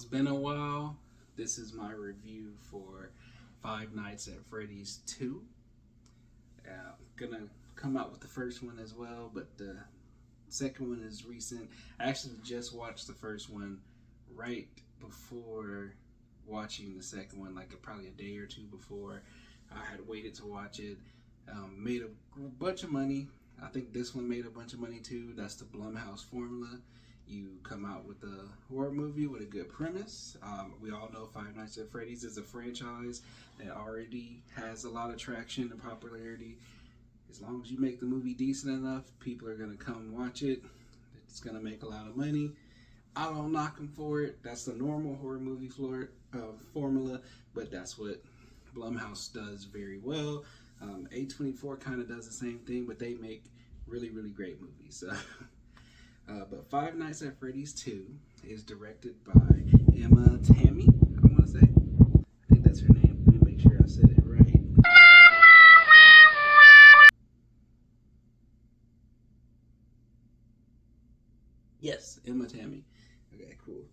it's been a while. This is my review for Five Nights at Freddy's 2. I'm gonna come out with the first one as well, but the second one is recent. I actually just watched the first one right before watching the second one, like probably a day or two before. I had waited to watch it. Made a bunch of money. I think this one made a bunch of money too. That's the Blumhouse formula. You come out with a horror movie with a good premise. We all know Five Nights at Freddy's is a franchise that already has a lot of traction and popularity. As long as you make the movie decent enough, people are going to come watch it. It's going to make a lot of money. I don't knock them for it. That's the normal horror movie formula, but that's what Blumhouse does very well. A24 kind of does the same thing, but they make really, really great movies. So. But Five Nights at Freddy's 2 is directed by Emma Tammy, I want to say. I think that's her name. Let me make sure I said it right. Yes, Emma Tammy. Okay, cool.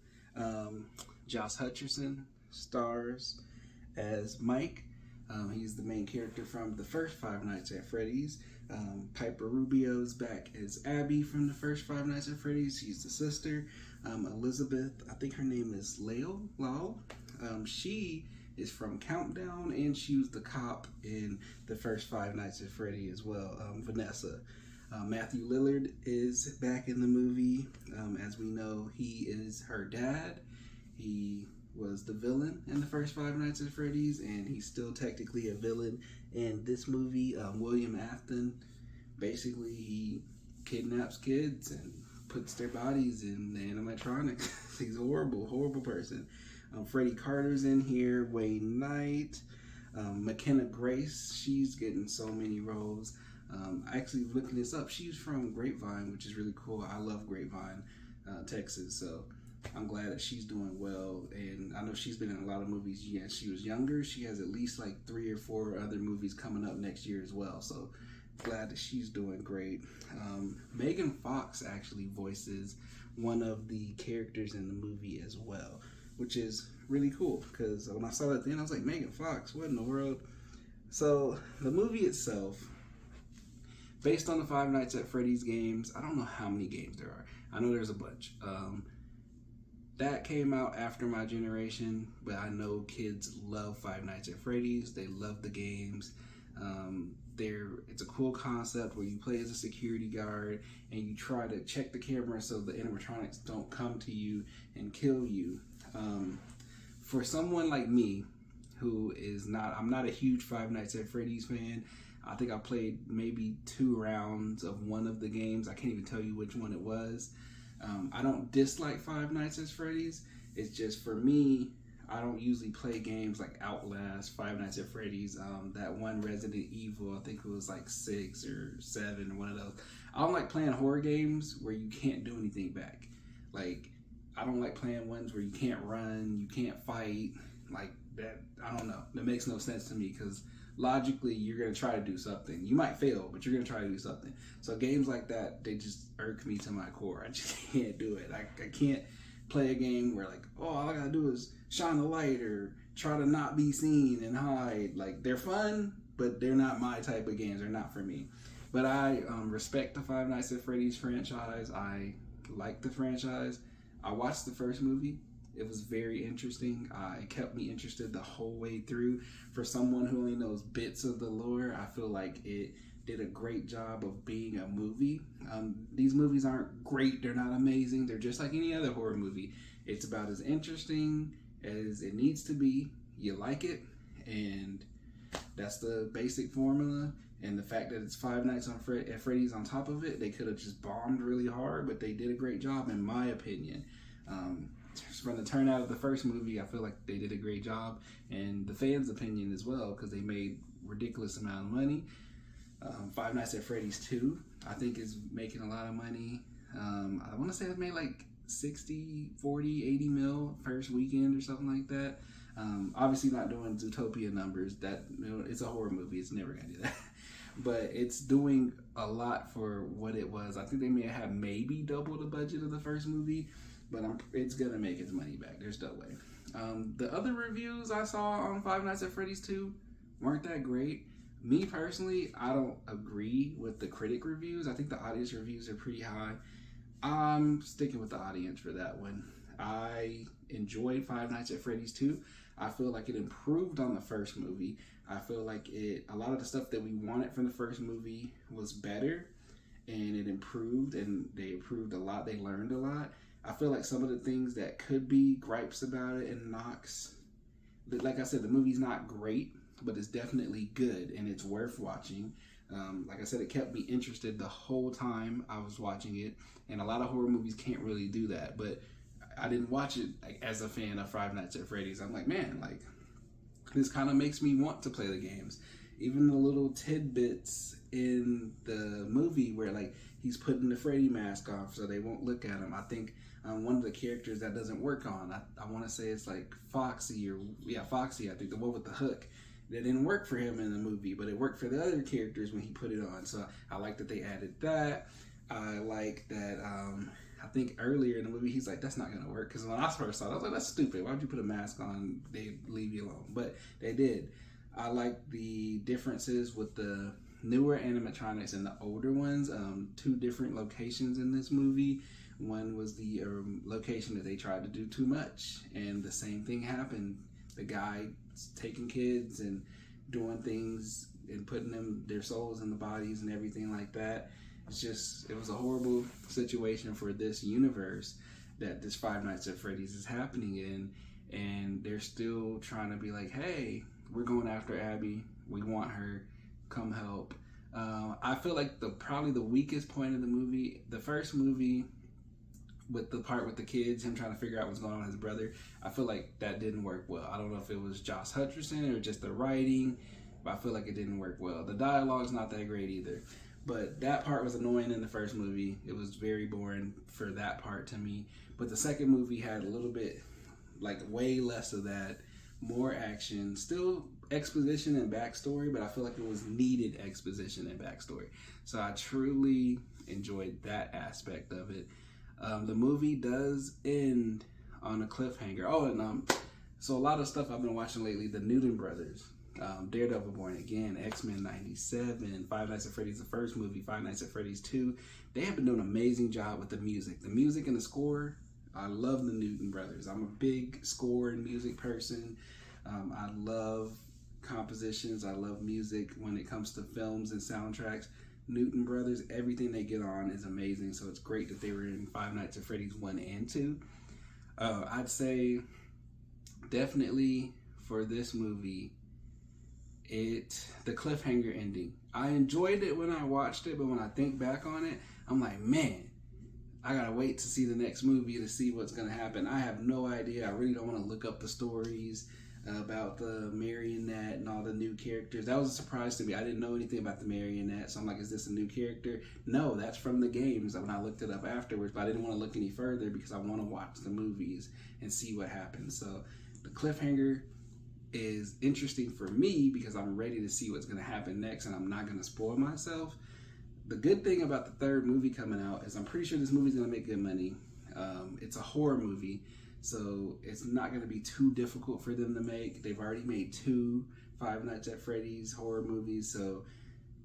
Josh Hutcherson stars as Mike. He's the main character from the first Five Nights at Freddy's. Piper Rubio's back as Abby from the first Five Nights at Freddy's. She's the sister. Elizabeth, I think her name is Lyle. She is from Countdown, and she was the cop in the first Five Nights at Freddy as well. Vanessa. Matthew Lillard is back in the movie. As we know, he is her dad. He was the villain in the first Five Nights at Freddy's, and he's still technically a villain in this movie. William Afton, basically he kidnaps kids and puts their bodies in the animatronics. He's a horrible person. Freddie Carter's in here. Wayne Knight. McKenna Grace, she's getting so many roles. Actually looking this up, she's from Grapevine, which is really cool. I love Grapevine, Texas, so I'm glad that she's doing well, and I know she's been in a lot of movies. Yeah, she was younger. She has at least like 3 or 4 other movies coming up next year as well, so glad that she's doing great. Megan Fox actually voices one of the characters in the movie as well, which is really cool, because when I saw that then I was like, Megan Fox, what in the world? So the movie itself, based on the Five Nights at Freddy's games, I don't know how many games there are. I know there's a bunch. That came out after my generation, but I know kids love Five Nights at Freddy's. They love the games. It's a cool concept where you play as a security guard and you try to check the camera so the animatronics don't come to you and kill you. For someone like me, I'm not a huge Five Nights at Freddy's fan. I think I played maybe 2 rounds of one of the games. I can't even tell you which one it was. I don't dislike Five Nights at Freddy's. It's just, for me, I don't usually play games like Outlast, Five Nights at Freddy's, that one Resident Evil, I think it was like 6 or 7 or one of those. I don't like playing horror games where you can't do anything back. Like, I don't like playing ones where you can't run, you can't fight, like that. I don't know. That makes no sense to me, because logically you're going to try to do something. You might fail, but you're going to try to do something. So games like that, they just irk me to my core. I just can't do it. I can't play a game where like, oh, all I got to do is shine a light or try to not be seen and hide. Like, they're fun, but they're not my type of games. They're not for me. But I respect the Five Nights at Freddy's franchise. I like the franchise. I watched the first movie. It was very interesting. It kept me interested the whole way through. For someone who only knows bits of the lore, I feel like it did a great job of being a movie. These movies aren't great. They're not amazing. They're just like any other horror movie. It's about as interesting as it needs to be. You like it, and that's the basic formula. And the fact that it's Five Nights at Freddy's on top of it, they could have just bombed really hard, but they did a great job, in my opinion. From the turnout of the first movie, I feel like they did a great job, and the fans' opinion as well, because they made ridiculous amount of money. Five Nights at Freddy's 2, I think, is making a lot of money. I want to say it made like 60, 40, 80 mil first weekend or something like that. Obviously not doing Zootopia numbers. That, it's a horror movie. It's never going to do that. But it's doing a lot for what it was. I think they may have maybe double the budget of the first movie, but it's gonna make its money back. There's no way. The other reviews I saw on Five Nights at Freddy's 2 weren't that great. Me personally, I don't agree with the critic reviews. I think the audience reviews are pretty high. I'm sticking with the audience for that one. I enjoyed Five Nights at Freddy's 2. I feel like it improved on the first movie. I feel like a lot of the stuff that we wanted from the first movie was better, and it improved, and they improved a lot. They learned a lot. I feel like some of the things that could be gripes about it and knocks, like I said, the movie's not great, but it's definitely good, and it's worth watching. Like I said, it kept me interested the whole time I was watching it, and a lot of horror movies can't really do that, but I didn't watch it like, as a fan of Five Nights at Freddy's. I'm like, man, like, this kind of makes me want to play the games. Even the little tidbits in the movie where, like, he's putting the Freddy mask on so they won't look at him. I think one of the characters that doesn't work on, I want to say it's like Foxy, I think, the one with the hook. That didn't work for him in the movie, but it worked for the other characters when he put it on. So I like that they added that. I like that, I think earlier in the movie, he's like, that's not going to work. Because when I first saw it, I was like, that's stupid. Why would you put a mask on? They leave you alone. But they did. I like the differences with the newer animatronics and the older ones. 2 different locations in this movie. One was the location that they tried to do too much, and the same thing happened. The guy taking kids and doing things and putting their souls in the bodies and everything like that. It was a horrible situation for this universe that this Five Nights at Freddy's is happening in, and they're still trying to be like, hey, we're going after Abby, we want her, come help. I feel like probably the weakest point of the movie, the first movie, with the part with the kids, him trying to figure out what's going on with his brother, I feel like that didn't work well. I don't know if it was Josh Hutcherson or just the writing, but I feel like it didn't work well. The dialogue's not that great either. But that part was annoying in the first movie. It was very boring for that part to me. But the second movie had a little bit, like way less of that, more action, still exposition and backstory, but I feel like it was needed exposition and backstory. So I truly enjoyed that aspect of it. The movie does end on a cliffhanger. Oh, and so a lot of stuff I've been watching lately, the Newton brothers, Daredevil Born Again, X-Men 97, Five Nights at Freddy's, the first movie, Five Nights at Freddy's 2. They have been doing an amazing job with the music. The music and the score, I love the Newton brothers. I'm a big score and music person. I love compositions. I love music when it comes to films and soundtracks. Newton brothers, everything they get on is amazing. So it's great that they were in Five Nights at Freddy's 1 and 2. I'd say definitely for this movie, the cliffhanger ending. I enjoyed it when I watched it, but when I think back on it, I'm like, man, I gotta wait to see the next movie to see what's gonna happen. I have no idea. I really don't want to look up the stories about the marionette and all the new characters. That was a surprise to me. I didn't know anything about the marionette, so I'm like, is this a new character? No, that's from the games when I looked it up afterwards, but I didn't want to look any further because I want to watch the movies and see what happens. So the cliffhanger is interesting for me because I'm ready to see what's going to happen next, and I'm not going to spoil myself. The good thing about the third movie coming out is I'm pretty sure this movie's going to make good money. It's a horror movie, so it's not going to be too difficult for them to make. They've already made 2 Five Nights at Freddy's horror movies, so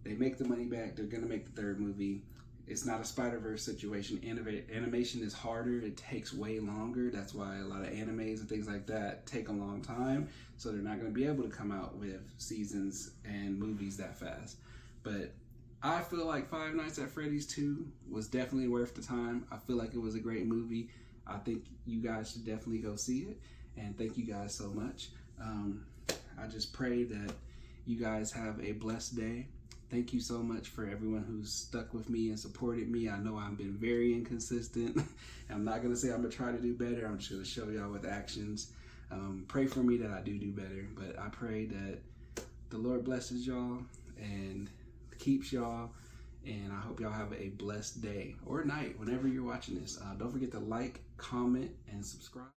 they make the money back. They're going to make the third movie. It's not a Spider-Verse situation. Animation is harder. It takes way longer. That's why a lot of animes and things like that take a long time. So they're not going to be able to come out with seasons and movies that fast. But I feel like Five Nights at Freddy's 2 was definitely worth the time. I feel like it was a great movie. I think you guys should definitely go see it. And thank you guys so much. I just pray that you guys have a blessed day. Thank you so much for everyone who's stuck with me and supported me. I know I've been very inconsistent. I'm not going to say I'm going to try to do better. I'm just going to show y'all with actions. Pray for me that I do better. But I pray that the Lord blesses y'all and keeps y'all. And I hope y'all have a blessed day or night whenever you're watching this. Don't forget to like, comment, and subscribe.